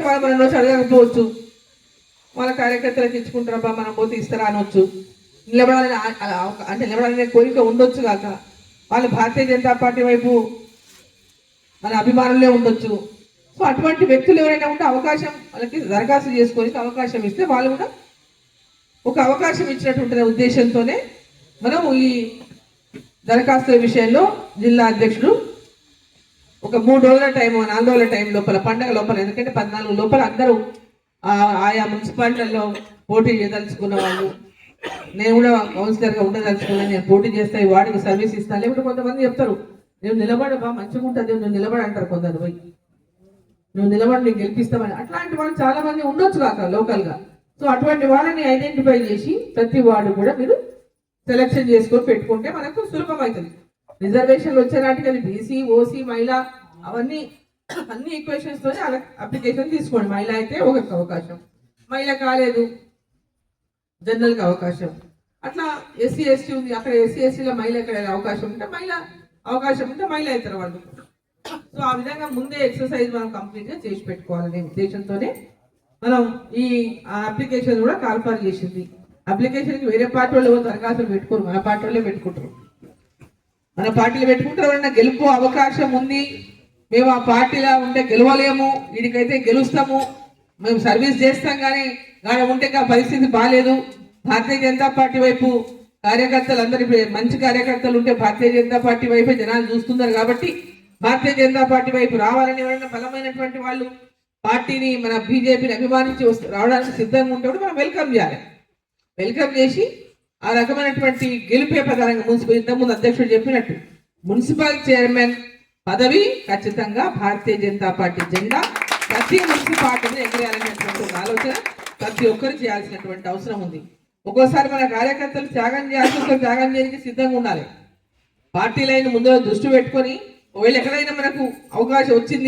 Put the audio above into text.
వాళ్ళు మనం రోజు అడగకపోవచ్చు, వాళ్ళ కార్యకర్తలకు ఇచ్చుకుంటారబ్బా మనం పోతే ఇస్తారా అనొచ్చు, నిలబడాలని అంటే నిలబడాలనే కోరిక ఉండొచ్చు కాక వాళ్ళు భారతీయ జనతా పార్టీ వైపు మన అభిమానులే ఉండొచ్చు. సో అటువంటి వ్యక్తులు ఎవరైనా ఉంటే అవకాశం వాళ్ళకి దరఖాస్తు చేసుకోనికి అవకాశం ఇస్తే వాళ్ళు కూడా ఒక అవకాశం ఇచ్చినటువంటి ఉద్దేశంతోనే మనం ఈ దరఖాస్తుల విషయంలో జిల్లా అధ్యక్షుడు ఒక 3 రోజుల టైం 4 రోజుల టైం లోపల పండగ లోపల, ఎందుకంటే 14 లోపల అందరూ ఆయా మున్సిపాలిటీల్లో పోటీ చేయదలుచుకున్న వాళ్ళు, నేను కూడా కౌన్సిలర్గా ఉండదలుచుకున్నాను, నేను పోటీ చేస్తా ఈ వార్డుకి సర్వీస్ ఇస్తాను, లేకుంటే కొంతమంది చెప్తారు నువ్వు నిలబడబా మంచిగా ఉంటుంది నువ్వు నిలబడి అంటారు కొందరు పోయి, నువ్వు నిలబడి నీకు గెలిపిస్తామని. అట్లాంటి వాళ్ళు చాలా మంది ఉండొచ్చు కాక లోకల్గా. సో అటువంటి వాళ్ళని ఐడెంటిఫై చేసి ప్రతి వార్డు కూడా మీరు సెలెక్షన్ చేసుకొని పెట్టుకుంటే మనకు సులభం అవుతుంది. రిజర్వేషన్లు వచ్చే నాటికి అది బీసీ, ఓసీ, మహిళ అవన్నీ అన్ని ఈక్వేషన్స్ తోనే అలా అప్లికేషన్ తీసుకోండి. మహిళ అయితే ఒకరికి అవకాశం, మహిళ కాలేదు జనరల్కి అవకాశం, అట్లా ఎస్సీ ఎస్టీ ఉంది అక్కడ ఎస్సీ ఎస్టీలో మహిళ ఎక్కడ అవకాశం ఉంటే మహిళ అవుతారు వాళ్ళు. సో ఆ విధంగా ముందే ఎక్సర్సైజ్ మనం కంప్లీట్గా చేసి పెట్టుకోవాలనే ఉద్దేశంతోనే మనం ఈ అప్లికేషన్ కూడా కాల్ఫర్ చేసింది. అప్లికేషన్కి వేరే పార్టీ వాళ్ళు దరఖాస్తులు పెట్టుకోరు, మన పార్టీ వాళ్ళే పెట్టుకుంటారు. మన పార్టీలు పెట్టుకుంటారు, గెలుపు అవకాశం ఉంది, మేము ఆ పార్టీలా ఉంటే గెలవలేము, వీడికైతే గెలుస్తాము, మేము సర్వీస్ చేస్తాం, కానీ ఉంటే పరిస్థితి బాగాలేదు, భారతీయ జనతా పార్టీ వైపు కార్యకర్తలు అందరి మంచి కార్యకర్తలు ఉంటే భారతీయ జనతా పార్టీ వైపే జనాలు చూస్తున్నారు కాబట్టి భారతీయ జనతా పార్టీ వైపు రావాలని ఎవరైనా బలమైనటువంటి వాళ్ళు పార్టీని మన బీజేపీని అభిమానించి రావడానికి సిద్ధంగా ఉంటే కూడా మనం వెల్కమ్ చేయాలి. వెల్కమ్ చేసి ఆ రకమైనటువంటి గెలిపే ప్రధానంగా ఇంతకుముందు అధ్యక్షుడు చెప్పినట్టు మున్సిపల్ చైర్మన్ పదవి ఖచ్చితంగా భారతీయ జనతా పార్టీ జెండా ప్రతి మున్సిపాలిటీని ఎగరేయాలనేటువంటి ఆలోచన ప్రతి ఒక్కరు చేయాల్సినటువంటి అవసరం ఉంది. ఒక్కోసారి మన కార్యకర్తలు త్యాగం చేయడానికి సిద్ధంగా ఉండాలి. పార్టీ లైన్ ముందు దృష్టి పెట్టుకొని ఒకవేళ ఎక్కడైనా మనకు అవకాశం వచ్చింది